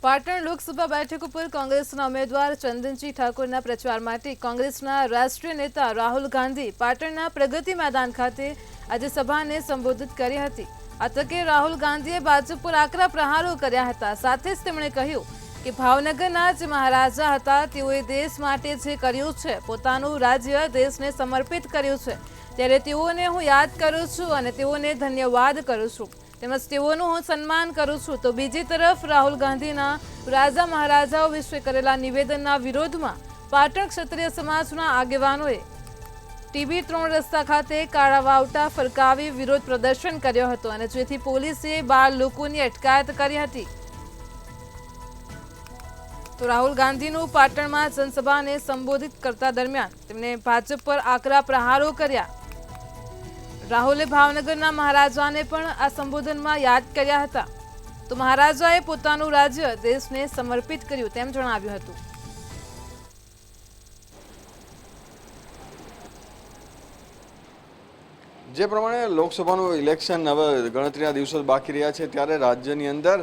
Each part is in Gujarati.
પાટણ લોકસભા બેઠક ઉપર કોંગ્રેસના ઉમેદવાર ચંદનજી ઠાકોરના પ્રચાર માટે કોંગ્રેસના રાષ્ટ્રીય નેતા રાહુલ ગાંધી પાટણના પ્રગતિ મેદાન ખાતે આજે સભાને સંબોધિત કરી હતી। આ તકે રાહુલ ગાંધીએ ભાજપ પર આકરા પ્રહારો કર્યા હતા। સાથે જ તેમણે કહ્યું કે ભાવનગરના જે મહારાજા હતા તેઓએ દેશ માટે જે કર્યું છે, પોતાનું રાજ્ય દેશને સમર્પિત કર્યું છે, ત્યારે તેઓને હું યાદ કરું છું અને તેઓને ધન્યવાદ કરું છું, તેમજ તેઓનું હું સન્માન કરું છું। તો બીજી તરફ રાહુલ ગાંધીના રાજા મહારાજાઓ વિશે કરેલા નિવેદનના વિરોધમાં પાટણ ક્ષત્રિય સમાજના આગેવાનોએ ટીબી 3 રસ્તા ખાતે કાળા વાવટા ફરકાવી વિરોધ પ્રદર્શન કર્યો હતો અને જેથી પોલીસે 12 લોકોની અટકાયત કરી હતી। તો રાહુલ ગાંધીનું પાટણમાં જનસભાને સંબોધિત કરતા દરમિયાન તેમણે ભાજપ પર આકરા પ્રહારો કર્યા। રાહુલે ભાવનગરના મહારાજાને પણ આ સંબોધનમાં યાદ કર્યા હતા। તો મહારાજાએ પોતાનું રાજ્ય દેશને સમર્પિત કર્યું તેમ જણાવ્યું હતું। જે પ્રમાણે લોકસભાનું ઇલેક્શન હવે ગણતરીના દિવસો બાકી રહ્યા છે, ત્યારે રાજ્યની અંદર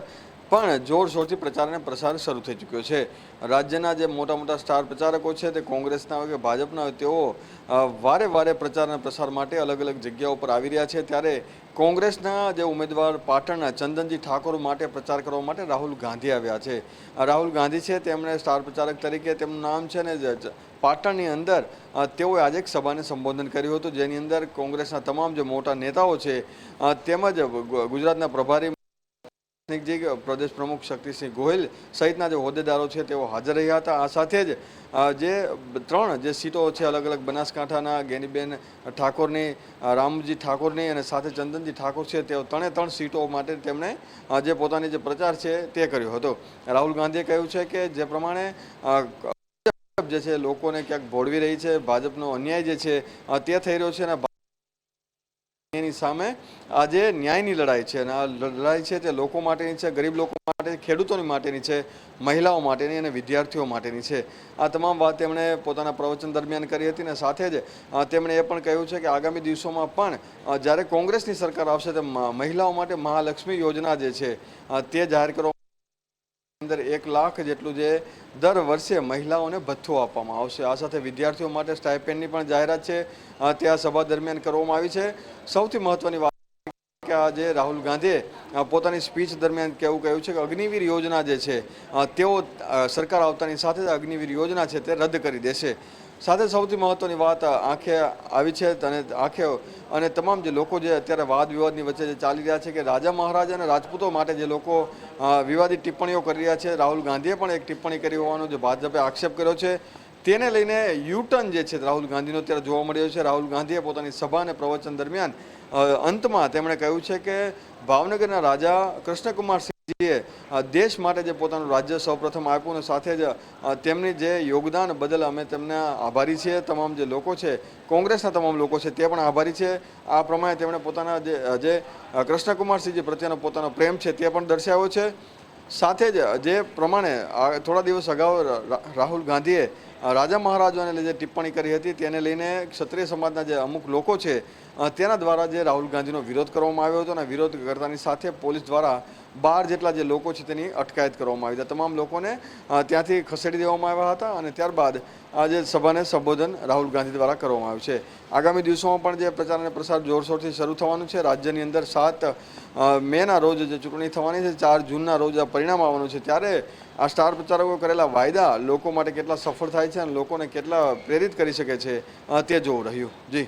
પણ જોરશોરથી પ્રચાર અને પ્રસાર શરૂ થઈ ચૂક્યો છે। રાજ્યના જે મોટા મોટા સ્ટાર પ્રચારકો છે, તે કોંગ્રેસના હોય કે ભાજપના હોય, તેઓ વારે વારે પ્રચાર અને પ્રસાર માટે અલગ અલગ જગ્યાઓ પર આવી રહ્યા છે। ત્યારે કોંગ્રેસના જે ઉમેદવાર પાટણના ચંદનજી ઠાકોર માટે પ્રચાર કરવા માટે રાહુલ ગાંધી આવ્યા છે। રાહુલ ગાંધી છે, તેમણે સ્ટાર પ્રચારક તરીકે તેમનું નામ છે ને પાટણની અંદર તેઓએ આજે એક સભાને સંબોધન કર્યું હતું, જેની અંદર કોંગ્રેસના તમામ જે મોટા નેતાઓ છે તેમજ ગુજરાતના પ્રભારી પ્રદેશ પ્રમુખ શક્તિસિંહ ગોહિલ સહિતના જે હોદ્દેદારો છે તેઓ હાજર રહ્યા હતા। આ સાથે જ જે 3 જે સીટો છે અલગ અલગ બનાસકાંઠાના ગેનીબેન ઠાકોરની, રામજી ઠાકોરની અને સાથે ચંદનજી ઠાકોર છે, તેઓ 3 સીટો માટે તેમણે જે પોતાની જે પ્રચાર છે તે કર્યો હતો। રાહુલ ગાંધીએ કહ્યું છે કે જે પ્રમાણે જે છે લોકોને ક્યાંક ભોળવી રહી છે, ભાજપનો અન્યાય જે છે તે થઈ રહ્યો છે અને એની સામે આ જે ન્યાયની લડાઈ છે અને આ લડાઈ છે તે લોકો માટેની છે, ગરીબ લોકો માટે, ખેડૂતોની માટેની છે, મહિલાઓ માટેની અને વિદ્યાર્થીઓ માટેની છે। આ તમામ વાત તેમણે પોતાના પ્રવચન દરમિયાન કરી હતી અને સાથે જ તેમણે એ પણ કહ્યું છે કે આગામી દિવસોમાં પણ જ્યારે કોંગ્રેસની સરકાર આવશે તો મહિલાઓ માટે મહાલક્ષ્મી યોજના જે છે તે જાહેર કરવા અંદર 1 લાખ જેટલું જે દર વર્ષે મહિલાઓને ભથ્થું આપવામાં આવશે। આ સાથે વિદ્યાર્થીઓ માટે સ્ટાઇપેન્ડની પણ જાહેરાત છે તે આ સભા દરમિયાન કરવામાં આવી છે। સૌથી મહત્વની વાત કે આજે રાહુલ ગાંધીએ પોતાની સ્પીચ દરમિયાન કેવું કહ્યું છે કે અગ્નિવીર યોજના જે છે તેઓ સરકાર આવતાની સાથે જ અગ્નિવીર યોજના છે તે રદ કરી દેશે। સાથે સૌથી મહત્વની વાત આંખે આવી છે અને તમામ જે લોકો જે અત્યારે વાદ વિવાદની વચ્ચે જે ચાલી રહ્યા છે કે રાજા મહારાજા અને રાજપૂતો માટે જે લોકો વિવાદિત ટિપ્પણીઓ કરી રહ્યા છે, રાહુલ ગાંધીએ પણ એક ટિપ્પણી કરી હોવાનો જે ભાજપે આક્ષેપ કર્યો છે, તેને લઈને યુટર્ન જે છે રાહુલ ગાંધીનો અત્યારે જોવા મળ્યો છે। રાહુલ ગાંધીએ પોતાની સભા અને પ્રવચન દરમિયાન અંતમાં તેમણે કહ્યું છે કે ભાવનગરના રાજા કૃષ્ણકુમાર સિંહજીએ દેશ માટે જે પોતાનું રાજ્ય સૌપ્રથમ આપ્યું અને સાથે જ તેમની જે યોગદાન બદલ અમે તેમના આભારી છીએ। તમામ જે લોકો છે, કોંગ્રેસના તમામ લોકો છે તે પણ આભારી છે। આ પ્રમાણે તેમણે પોતાના જે કૃષ્ણકુમારસિંહજી પ્રત્યેનો પોતાનો પ્રેમ છે તે પણ દર્શાવ્યો છે। સાથે જ જે પ્રમાણે થોડા દિવસ અગાઉ રાહુલ ગાંધીએ રાજા મહારાજાને જે ટિપ્પણી કરી હતી તેને લઈને ક્ષત્રિય સમાજના જે અમુક લોકો છે તેના દ્વારા જે રાહુલ ગાંધીનો વિરોધ કરવામાં આવ્યો હતો અને વિરોધ કરતાની સાથે પોલીસ દ્વારા 12 જેટલા જે લોકો છે તેની અટકાયત કરવામાં આવી હતી। તમામ લોકોને ત્યાંથી ખસેડી દેવામાં આવ્યા હતા અને ત્યારબાદ આ જે સભાને સંબોધન રાહુલ ગાંધી દ્વારા કરવામાં આવ્યું છે। આગામી દિવસોમાં પણ જે પ્રચાર અને પ્રસાર જોરશોરથી શરૂ થવાનું છે। રાજ્યની અંદર 7 મેના રોજ જે ચૂંટણી થવાની છે, 4 જૂનના રોજ આ પરિણામ આવવાનું છે, ત્યારે આ સ્ટાર પ્રચારકો કરેલા વાયદા લોકો માટે કેટલા સફળ થાય છે અને લોકોને કેટલા પ્રેરિત કરી શકે છે તે જોવું રહ્યું। જી।